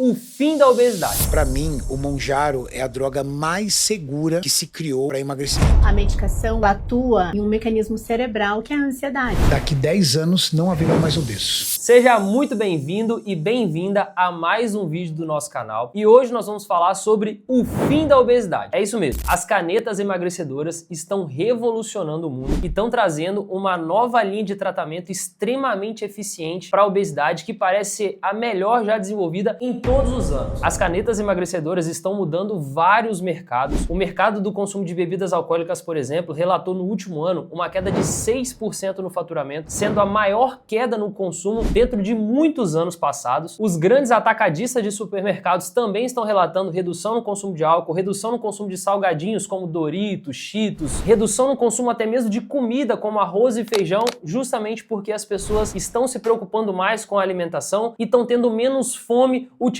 o fim da obesidade. Para mim, o Mounjaro é a droga mais segura que se criou para emagrecimento. A medicação atua em um mecanismo cerebral que é a ansiedade. Daqui 10 anos não haverá mais obesos. Seja muito bem-vindo e bem-vinda a mais um vídeo do nosso canal. E hoje nós vamos falar sobre o fim da obesidade. É isso mesmo, as canetas emagrecedoras estão revolucionando o mundo e estão trazendo uma nova linha de tratamento extremamente eficiente para a obesidade que parece ser a melhor já desenvolvida em todos os anos. As canetas emagrecedoras estão mudando vários mercados. O mercado do consumo de bebidas alcoólicas, por exemplo, relatou no último ano uma queda de 6% no faturamento, sendo a maior queda no consumo dentro de muitos anos passados. Os grandes atacadistas de supermercados também estão relatando redução no consumo de álcool, redução no consumo de salgadinhos como Doritos, Cheetos, redução no consumo até mesmo de comida como arroz e feijão, justamente porque as pessoas estão se preocupando mais com a alimentação e estão tendo menos fome utilizando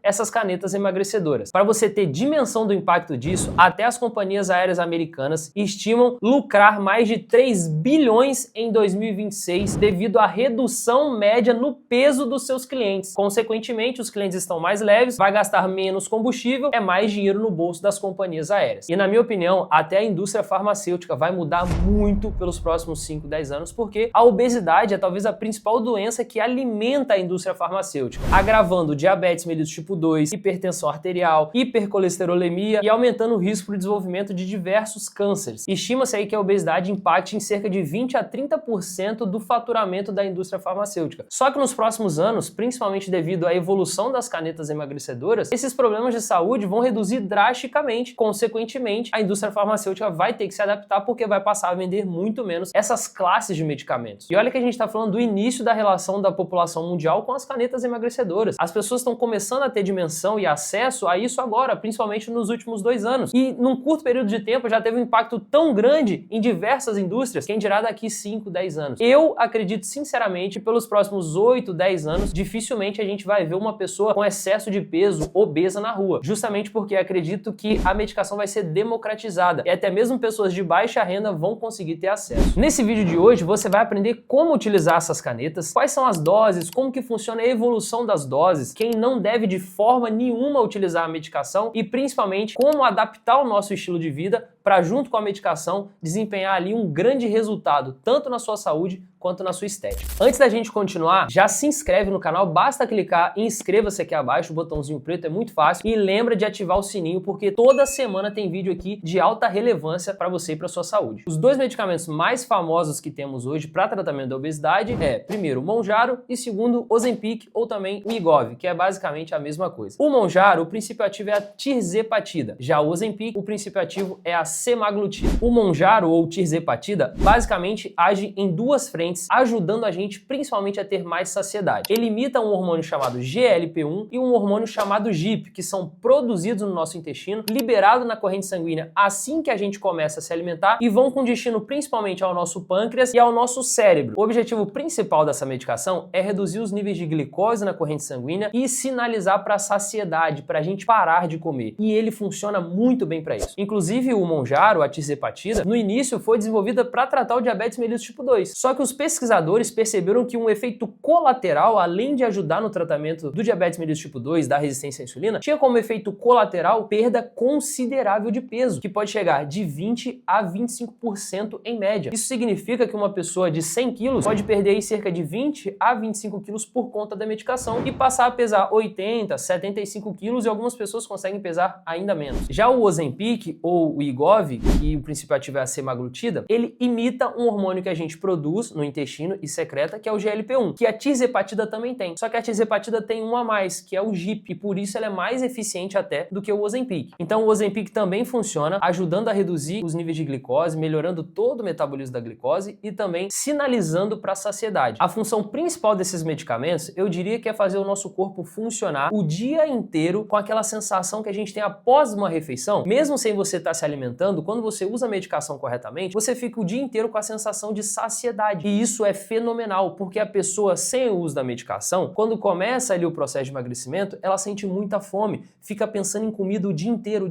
essas canetas emagrecedoras. Para você ter dimensão do impacto disso, até as companhias aéreas americanas estimam lucrar mais de 3 bilhões em 2026 devido à redução média no peso dos seus clientes. Consequentemente, os clientes estão mais leves, vai gastar menos combustível, é mais dinheiro no bolso das companhias aéreas. E na minha opinião, até a indústria farmacêutica vai mudar muito pelos próximos 5, 10 anos, porque a obesidade é talvez a principal doença que alimenta a indústria farmacêutica, agravando diabetes mellitus tipo 2, hipertensão arterial, hipercolesterolemia e aumentando o risco para o desenvolvimento de diversos cânceres. Estima-se aí que a obesidade impacte em cerca de 20 a 30% do faturamento da indústria farmacêutica. Só que nos próximos anos, principalmente devido à evolução das canetas emagrecedoras, esses problemas de saúde vão reduzir drasticamente. Consequentemente, a indústria farmacêutica vai ter que se adaptar porque vai passar a vender muito menos essas classes de medicamentos. E olha que a gente está falando do início da relação da população mundial com as canetas emagrecedoras. As pessoas estão começando a ter dimensão e acesso a isso agora, principalmente nos últimos 2 anos. E num curto período de tempo já teve um impacto tão grande em diversas indústrias, quem dirá daqui 5, 10 anos. Eu acredito sinceramente que pelos próximos 8, 10 anos, dificilmente a gente vai ver uma pessoa com excesso de peso obesa na rua. Justamente porque acredito que a medicação vai ser democratizada e até mesmo pessoas de baixa renda vão conseguir ter acesso. Nesse vídeo de hoje você vai aprender como utilizar essas canetas, quais são as doses, como que funciona a evolução das doses, quem não deve de forma nenhuma utilizar a medicação e principalmente como adaptar o nosso estilo de vida para junto com a medicação desempenhar ali um grande resultado tanto na sua saúde quanto na sua estética. Antes da gente continuar, já se inscreve no canal, basta clicar em inscreva-se aqui abaixo, o botãozinho preto é muito fácil e lembra de ativar o sininho porque toda semana tem vídeo aqui de alta relevância para você e para sua saúde. Os 2 medicamentos mais famosos que temos hoje para tratamento da obesidade é, primeiro, o Mounjaro e segundo, Ozempic ou também o Wegovy, que é basicamente a mesma coisa. O Mounjaro, o princípio ativo é a tirzepatida, já o Ozempic, o princípio ativo é a semaglutida. O Mounjaro ou tirzepatida basicamente age em 2 frentes, ajudando a gente principalmente a ter mais saciedade. Ele imita um hormônio chamado GLP-1 e um hormônio chamado GIP, que são produzidos no nosso intestino, liberados na corrente sanguínea assim que a gente começa a se alimentar e vão com destino principalmente ao nosso pâncreas e ao nosso cérebro. O objetivo principal dessa medicação é reduzir os níveis de glicose na corrente sanguínea e sinalizar para a saciedade, para a gente parar de comer. E ele funciona muito bem para isso. Inclusive o Mounjaro, a tirzepatida, no início foi desenvolvida para tratar o diabetes mellitus tipo 2. Só que os pesquisadores perceberam que um efeito colateral, além de ajudar no tratamento do diabetes mellitus tipo 2, da resistência à insulina, tinha como efeito colateral perda considerável de peso, que pode chegar de 20 a 25% em média. Isso significa que uma pessoa de 100 quilos pode perder aí cerca de 20 a 25 quilos por conta da medicação e passar a pesar 80, 75 quilos e algumas pessoas conseguem pesar ainda menos. Já o Ozempic ou o Wegovy, que o princípio ativo é a semaglutida, ele imita um hormônio que a gente produz no intestino e secreta, que é o GLP-1, que a tirzepatida também tem. Só que a tirzepatida tem um a mais, que é o GIP, e por isso ela é mais eficiente até do que o Ozempic. Então o Ozempic também funciona, ajudando a reduzir os níveis de glicose, melhorando todo o metabolismo da glicose e também sinalizando para a saciedade. A função principal desses medicamentos, eu diria que é fazer o nosso corpo funcionar o dia inteiro com aquela sensação que a gente tem após uma refeição, mesmo sem você estar se alimentando, comentando, quando você usa a medicação corretamente, você fica o dia inteiro com a sensação de saciedade. E isso é fenomenal, porque a pessoa sem o uso da medicação, quando começa ali o processo de emagrecimento, ela sente muita fome, fica pensando em comida o dia inteiro,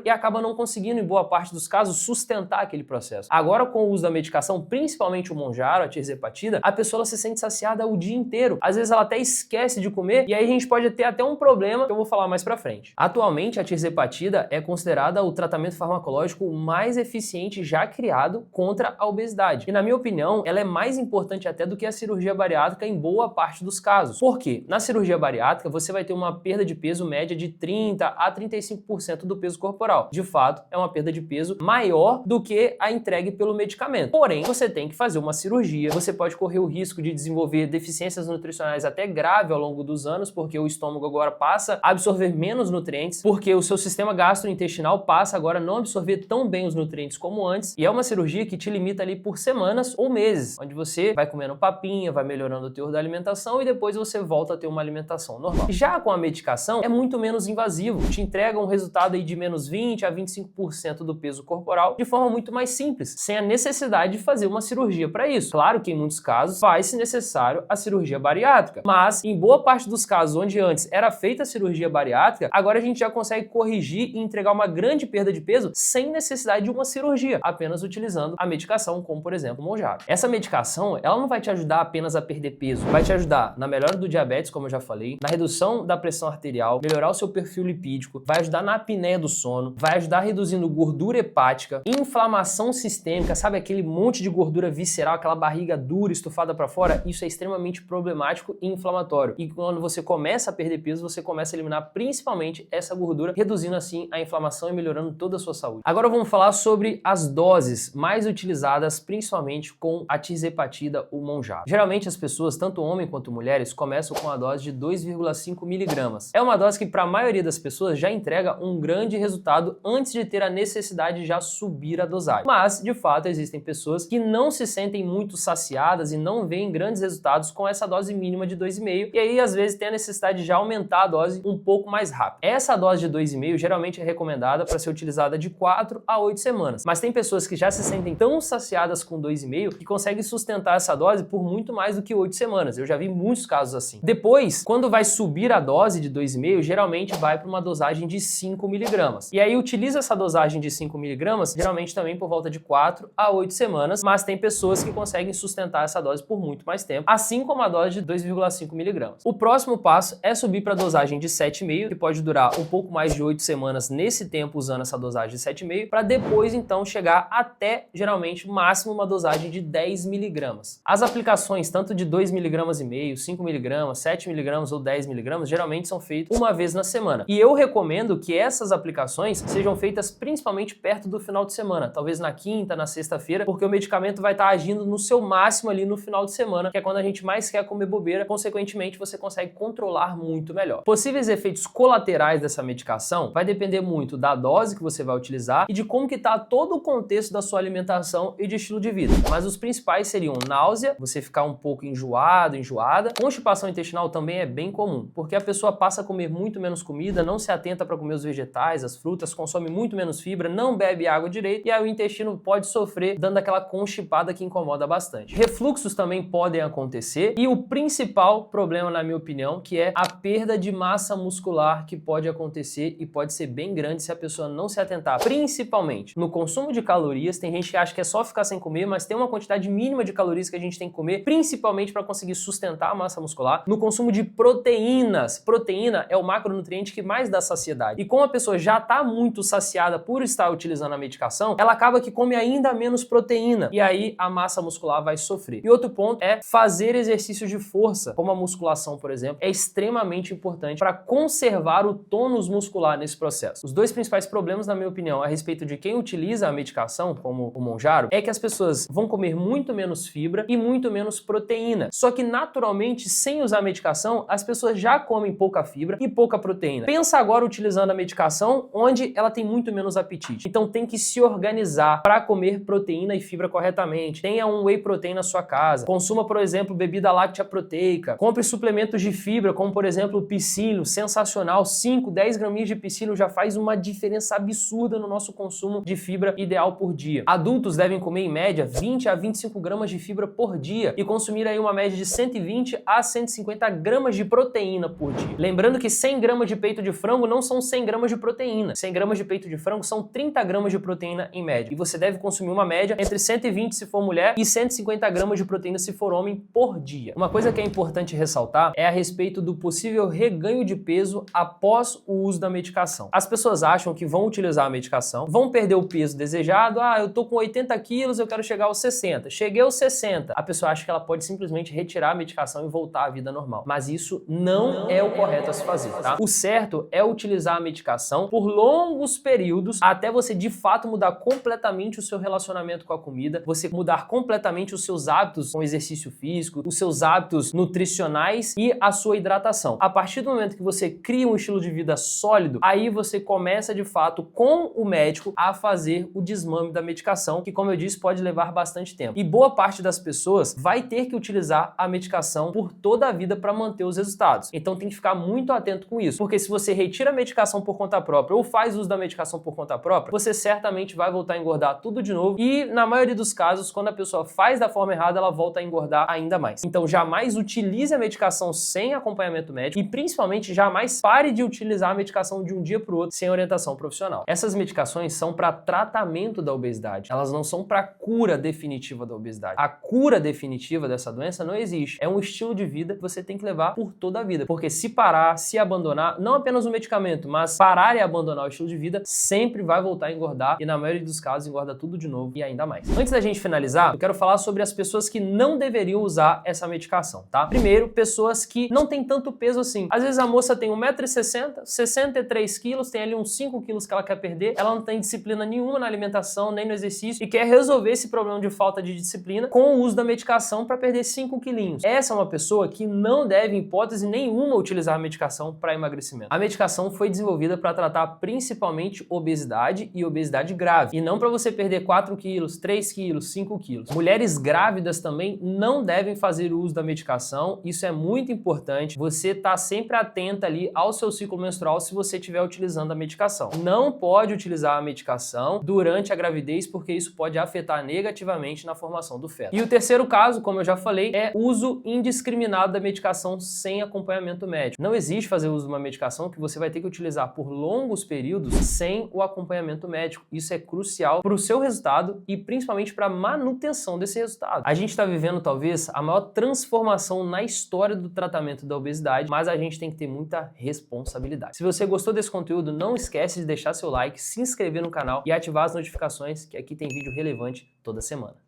e acaba não conseguindo, em boa parte dos casos, sustentar aquele processo. Agora, com o uso da medicação, principalmente o Mounjaro, a tirzepatida, a pessoa se sente saciada o dia inteiro. Às vezes ela até esquece de comer, e aí a gente pode ter até um problema que eu vou falar mais pra frente. Atualmente, a tirzepatida é considerada o tratamento farmacológico mais eficiente já criado contra a obesidade. E na minha opinião, ela é mais importante até do que a cirurgia bariátrica em boa parte dos casos. Por quê? Na cirurgia bariátrica, você vai ter uma perda de peso média de 30 a 35% do peso corporal. De fato, é uma perda de peso maior do que a entregue pelo medicamento. Porém, você tem que fazer uma cirurgia, você pode correr o risco de desenvolver deficiências nutricionais até grave ao longo dos anos, porque o estômago agora passa a absorver menos nutrientes, porque o seu sistema gastrointestinal passa agora a não absorver tão bem os nutrientes como antes, e é uma cirurgia que te limita ali por semanas ou meses, onde você vai comendo papinha, vai melhorando o teor da alimentação e depois você volta a ter uma alimentação normal. Já com a medicação, é muito menos invasivo, te entrega um resultado aí de menos 20 a 25% do peso corporal de forma muito mais simples, sem a necessidade de fazer uma cirurgia para isso. Claro que em muitos casos faz-se necessário a cirurgia bariátrica, mas em boa parte dos casos onde antes era feita a cirurgia bariátrica, agora a gente já consegue corrigir e entregar uma grande perda de peso sem necessidade de uma cirurgia, apenas utilizando a medicação, como por exemplo o Mounjaro. Essa medicação, ela não vai te ajudar apenas a perder peso, vai te ajudar na melhora do diabetes, como eu já falei, na redução da pressão arterial, melhorar o seu perfil lipídico, vai ajudar na apneia do sono, vai ajudar reduzindo gordura hepática, inflamação sistêmica, sabe aquele monte de gordura visceral, aquela barriga dura, estufada para fora? Isso é extremamente problemático e inflamatório. E quando você começa a perder peso, você começa a eliminar principalmente essa gordura, reduzindo assim a inflamação e melhorando toda a sua saúde. Agora vamos falar sobre as doses mais utilizadas, principalmente com a tirzepatida, o Mounjaro. Geralmente as pessoas, tanto homens quanto mulheres, começam com a dose de 2,5 miligramas. É uma dose que para a maioria das pessoas já entrega um grande resultado antes de ter a necessidade de já subir a dosagem. Mas, de fato, existem pessoas que não se sentem muito saciadas e não veem grandes resultados com essa dose mínima de 2,5, e aí às vezes tem a necessidade de já aumentar a dose um pouco mais rápido. Essa dose de 2,5 geralmente é recomendada para ser utilizada de 4 a 8 semanas, mas tem pessoas que já se sentem tão saciadas com 2,5 que conseguem sustentar essa dose por muito mais do que 8 semanas. Eu já vi muitos casos assim. Depois, quando vai subir a dose de 2,5, geralmente vai para uma dosagem de 5 miligramas. E aí utiliza essa dosagem de 5 miligramas, geralmente também por volta de 4 a 8 semanas, mas tem pessoas que conseguem sustentar essa dose por muito mais tempo, assim como a dose de 2,5 miligramas. O próximo passo é subir para a dosagem de 7,5, que pode durar um pouco mais de 8 semanas nesse tempo usando essa dosagem de 7,5, para depois então chegar até, geralmente, máximo uma dosagem de 10 miligramas. As aplicações tanto de 2 miligramas e meio, 5 miligramas, 7 miligramas ou 10 miligramas geralmente são feitas uma vez na semana. E eu recomendo que essas aplicações sejam feitas principalmente perto do final de semana, talvez na quinta, na sexta-feira, porque o medicamento vai estar agindo no seu máximo ali no final de semana, que é quando a gente mais quer comer bobeira, consequentemente você consegue controlar muito melhor. Possíveis efeitos colaterais dessa medicação vai depender muito da dose que você vai utilizar e de como que está todo o contexto da sua alimentação e de estilo de vida. Mas os principais seriam náusea, você ficar um pouco enjoado, enjoada. Constipação intestinal também é bem comum, porque a pessoa passa a comer muito menos comida, não se atenta para comer os vegetais, as frutas, consome muito menos fibra, não bebe água direito e aí o intestino pode sofrer dando aquela constipada que incomoda bastante. Refluxos também podem acontecer e o principal problema, na minha opinião, que é a perda de massa muscular que pode acontecer e pode ser bem grande se a pessoa não se atentar, principalmente no consumo de calorias. Tem gente que acha que é só ficar sem comer, mas tem uma quantidade mínima de calorias que a gente tem que comer, principalmente para conseguir sustentar a massa muscular. No consumo de proteínas. Proteína é o macronutriente que mais dá saciedade. E como a pessoa já está muito saciada por estar utilizando a medicação, ela acaba que come ainda menos proteína. E aí a massa muscular vai sofrer. E outro ponto é fazer exercícios de força, como a musculação, por exemplo, é extremamente importante para conservar o tônus muscular nesse processo. Os dois principais problemas, na minha opinião, a respeito de quem utiliza a medicação, como o Mounjaro, é que as pessoas vão comer muito menos fibra e muito menos proteína. Só que naturalmente, sem usar a medicação, as pessoas já comem pouca fibra e pouca proteína. Pensa agora utilizando a medicação onde ela tem muito menos apetite. Então tem que se organizar para comer proteína e fibra corretamente. Tenha um whey protein na sua casa. Consuma, por exemplo, bebida láctea proteica. Compre suplementos de fibra, como por exemplo o psyllium, sensacional. 5, 10 graminhas de psyllium já faz uma diferença absurda absurda no nosso consumo de fibra ideal por dia. Adultos devem comer em média 20 a 25 gramas de fibra por dia e consumir aí uma média de 120 a 150 gramas de proteína por dia. Lembrando que 100 gramas de peito de frango não são 100 gramas de proteína. 100 gramas de peito de frango são 30 gramas de proteína em média. E você deve consumir uma média entre 120 se for mulher e 150 gramas de proteína se for homem por dia. Uma coisa que é importante ressaltar é a respeito do possível reganho de peso após o uso da medicação. As pessoas acham que vão utilizar a medicação, vão perder o peso desejado, eu tô com 80 quilos, eu quero chegar aos 60. Cheguei aos 60. A pessoa acha que ela pode simplesmente retirar a medicação e voltar à vida normal. Mas isso não é o correto a se fazer, tá? O certo é utilizar a medicação por longos períodos até você de fato mudar completamente o seu relacionamento com a comida, você mudar completamente os seus hábitos com exercício físico, os seus hábitos nutricionais e a sua hidratação. A partir do momento que você cria um estilo de vida sólido, aí você começa de fato com o médico a fazer o desmame da medicação, que como eu disse pode levar bastante tempo. E boa parte das pessoas vai ter que utilizar a medicação por toda a vida para manter os resultados. Então tem que ficar muito atento com isso, porque se você retira a medicação por conta própria ou faz uso da medicação por conta própria, você certamente vai voltar a engordar tudo de novo e na maioria dos casos, quando a pessoa faz da forma errada, ela volta a engordar ainda mais. Então jamais utilize a medicação sem acompanhamento médico e principalmente jamais pare de utilizar a medicação de um dia para o outro sem orientação profissional. Essas medicações são para tratamento da obesidade, elas não são para cura definitiva da obesidade. A cura definitiva dessa doença não existe, é um estilo de vida que você tem que levar por toda a vida, porque se parar, se abandonar, não apenas o medicamento, mas parar e abandonar o estilo de vida, sempre vai voltar a engordar e na maioria dos casos engorda tudo de novo e ainda mais. Antes da gente finalizar, eu quero falar sobre as pessoas que não deveriam usar essa medicação, tá? Primeiro, pessoas que não têm tanto peso assim. Às vezes a moça tem 1,60 m, 63 quilos, tem ali uns 5 quilos que ela quer perder, ela não tem disciplina nenhuma na alimentação, nem no exercício e quer resolver esse problema de falta de disciplina com o uso da medicação para perder 5 quilinhos. Essa é uma pessoa que não deve, em hipótese nenhuma, utilizar a medicação para emagrecimento. A medicação foi desenvolvida para tratar principalmente obesidade e obesidade grave, e não para você perder 4 quilos, 3 quilos, 5 quilos. Mulheres grávidas também não devem fazer uso da medicação, isso é muito importante, você tá sempre atenta ali ao seu ciclo menstrual se você estiver utilizando a medicação. Não pode utilizar a medicação durante a gravidez, porque isso pode afetar negativamente na formação do feto. E o terceiro caso, como eu já falei, é uso indiscriminado da medicação sem acompanhamento médico. Não existe fazer uso de uma medicação que você vai ter que utilizar por longos períodos sem o acompanhamento médico. Isso é crucial para o seu resultado e principalmente para a manutenção desse resultado. A gente está vivendo talvez a maior transformação na história do tratamento da obesidade, mas a gente tem que ter muita responsabilidade. Se você gostou desse conteúdo, não esquece de deixar seu like, se inscrever no canal e ativar as notificações, que aqui tem vídeo relevante toda semana.